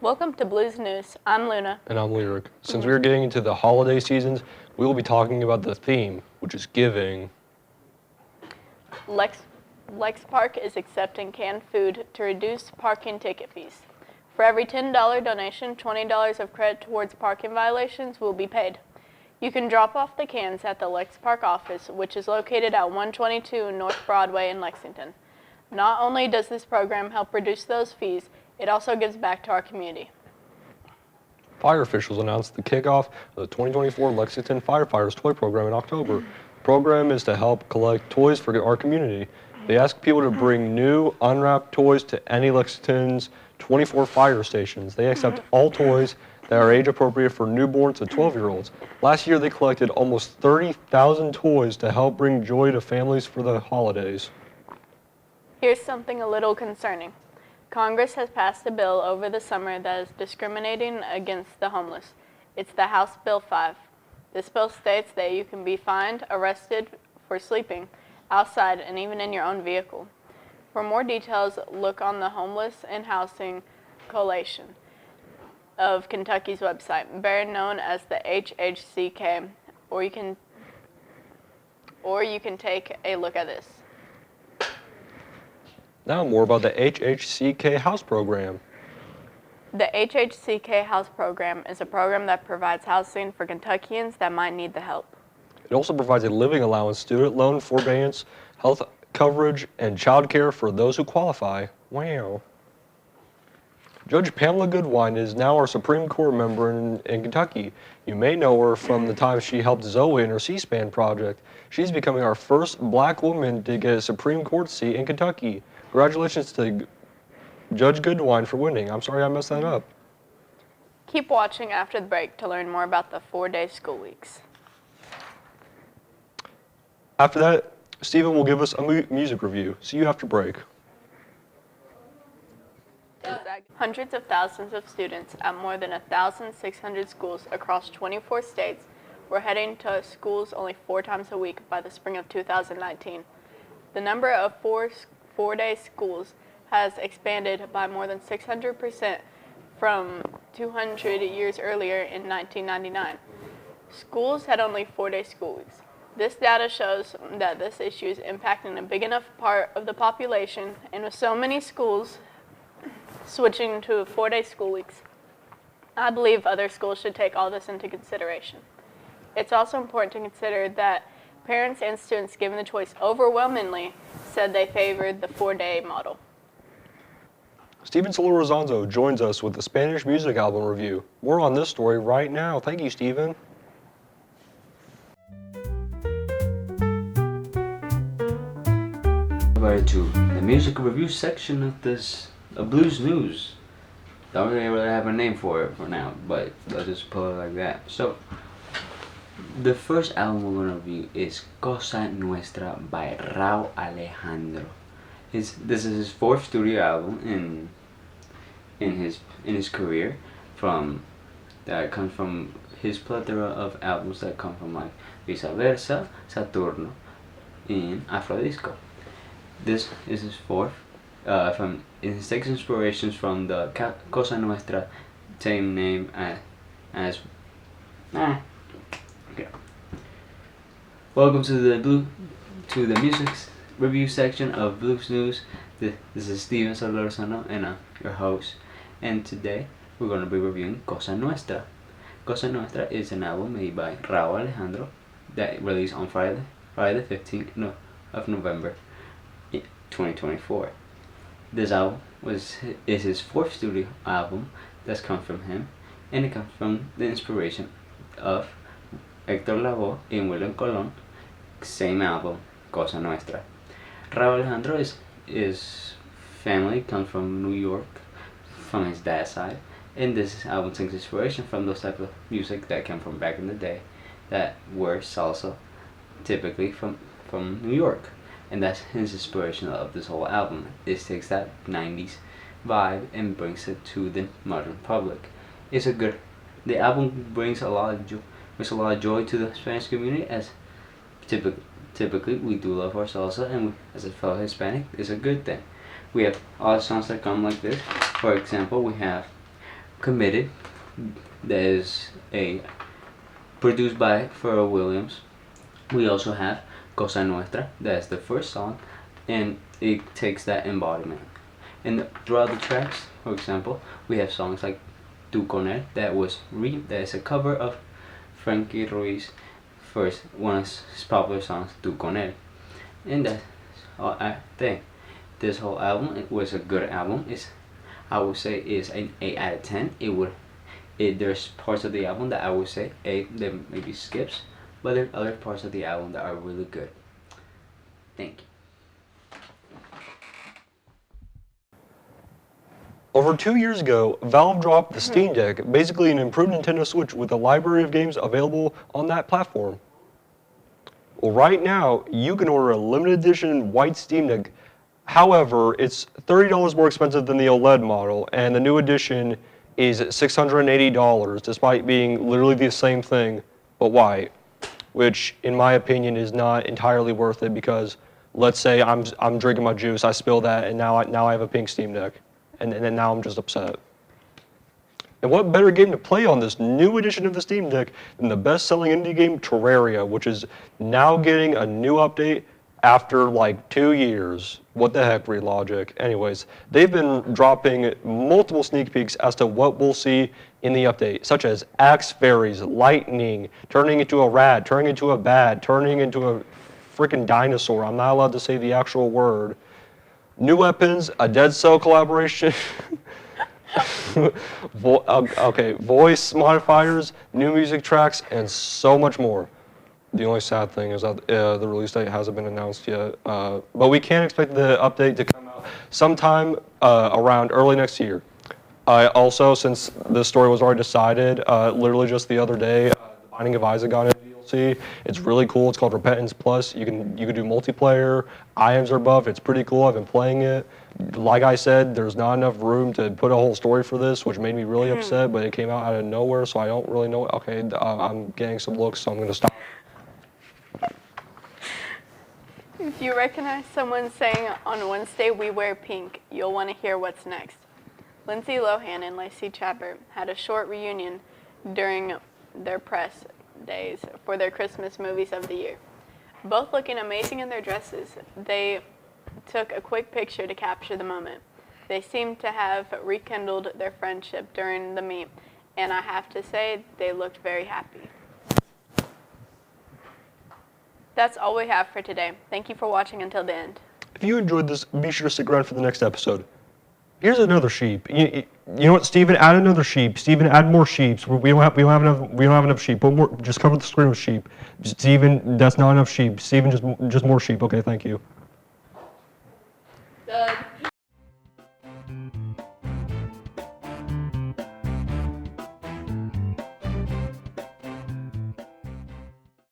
Welcome to Blues News. I'm Luna. And I'm Lyric. Since we are getting into the holiday seasons, we will be talking about the theme, which is giving. Lex Park is accepting canned food to reduce parking ticket fees. For every $10 donation, $20 of credit towards parking violations will be paid. You can drop off the cans at the Lex Park office, which is located at 122 North Broadway in Lexington. Not only does this program help reduce those fees, it also gives back to our community. Fire officials announced the kickoff of the 2024 Lexington Firefighters Toy Program in October. The program is to help collect toys for our community. They ask people to bring new, unwrapped toys to any Lexington's 24 fire stations. They accept all toys that are age appropriate for newborns to 12-year-olds. Last year, they collected almost 30,000 toys to help bring joy to families for the holidays. Here's something a little concerning. Congress has passed a bill over the summer that is discriminating against the homeless. It's the House Bill 5. This bill states that you can be fined, arrested for sleeping outside and even in your own vehicle. For more details, look on the Homeless and Housing Coalition of Kentucky's website, better known as the HHCK, or you can take a look at this. Now more about the HHCK House Program. The HHCK House Program is a program that provides housing for Kentuckians that might need the help. It also provides a living allowance, student loan forbearance, health coverage, and child care for those who qualify. Wow. Judge Pamela Goodwine is now our Supreme Court member in Kentucky. You may know her from the time she helped Zoe in her C-SPAN project. She's becoming our first black woman to get a Supreme Court seat in Kentucky. Congratulations to Judge Goodwine for winning. I'm sorry I messed that up. Keep watching after the break to learn more about the 4-day school weeks. After that, Stephen will give us a music review. See you after break. Hundreds of thousands of students at more than 1,600 schools across 24 states were heading to schools only 4 times a week by the spring of 2019. The number of four-day schools has expanded by more than 600% from 200 years earlier in 1999. Schools had only 4-day school weeks. This data shows that this issue is impacting a big enough part of the population, and with so many schools switching to 4-day school weeks, I believe other schools should take all this into consideration. It's also important to consider that parents and students given the choice overwhelmingly said they favored the 4-day model. Steven Solorzanzo joins us with the Spanish music album review. More on this story right now. Thank you, Steven. To the music review section of Blues News. Don't really have a name for it for now, but let's just put it like that. So, the first album we're going to review is Cosa Nuestra by Rauw Alejandro. This is his 4th studio album in his career. That comes from his plethora of albums that come from like Viceversa, Saturno, and Afrodisco. This is his 4th. He takes inspirations from the Cosa Nuestra, same name as. Okay. Welcome to the music review section of Blues News. This is Steven Solorzano and I'm your host. And today we're going to be reviewing Cosa Nuestra. Cosa Nuestra is an album made by Rauw Alejandro that released on Friday the 15th of November 2024. This album is his 4th studio album that's come from him, and it comes from the inspiration of Hector Lavoe and William Colon, same album, Cosa Nuestra. Rauw Alejandro is family comes from New York, from his dad's side, and this album takes inspiration from those type of music that came from back in the day, that were salsa, typically from New York. And that's his inspiration of this whole album. It takes that 90s vibe and brings it to the modern public. The album brings a lot of joy to the Spanish community, as typically we do love our salsa, and as a fellow Hispanic, it's a good thing. We have all the songs that come like this. For example, we have Committed, that is a produced by Pharrell Williams. We also have Cosa Nuestra, that's the first song, and it takes that embodiment. And throughout the tracks, for example, we have songs like Tu Con Él, that is a cover of Frankie Ruiz's first one of his popular songs, Tu Con Él. And that's all I think. This whole album, it was a good album. I would say is an 8 out of 10. There's parts of the album that I would say that maybe skips, but there are other parts of the album that are really good. Thank you. Over 2 years ago, Valve dropped the Steam Deck, basically an improved Nintendo Switch with a library of games available on that platform. Well, right now, you can order a limited edition white Steam Deck. However, it's $30 more expensive than the OLED model, and the new edition is $680, despite being literally the same thing, but white, which, in my opinion, is not entirely worth it because, let's say I'm drinking my juice, I spill that, and now I have a pink Steam Deck. And now I'm just upset. And what better game to play on this new edition of the Steam Deck than the best-selling indie game Terraria, which is now getting a new update after like 2 years. What the heck, Relogic? Anyways, they've been dropping multiple sneak peeks as to what we'll see in the update, such as axe fairies, lightning, turning into a rat, turning into a bat, turning into a freaking dinosaur. I'm not allowed to say the actual word. New weapons, a Dead Cell collaboration, voice modifiers, new music tracks, and so much more. The only sad thing is that the release date hasn't been announced yet, but we can expect the update to come out sometime around early next year. Also, since this story was already decided, literally just the other day, The Binding of Isaac got a DLC. It's really cool. It's called Repentance Plus. You can do multiplayer. Items are buffed. It's pretty cool. I've been playing it. Like I said, there's not enough room to put a whole story for this, which made me really upset. But it came out of nowhere, so I don't really know. Okay, I'm getting some looks, so I'm gonna stop. If you recognize someone saying on Wednesday we wear pink, you'll want to hear what's next. Lindsay Lohan and Lacey Chabert had a short reunion during their press days for their Christmas movies of the year. Both looking amazing in their dresses, they took a quick picture to capture the moment. They seemed to have rekindled their friendship during the meet, and I have to say, they looked very happy. That's all we have for today. Thank you for watching until the end. If you enjoyed this, be sure to stick around for the next episode. Here's another sheep. You know what, Steven? Add another sheep. Steven, add more sheep. We don't have enough sheep. Put more. Just cover the screen with sheep. Steven, that's not enough sheep. Steven, just more sheep. Okay, thank you.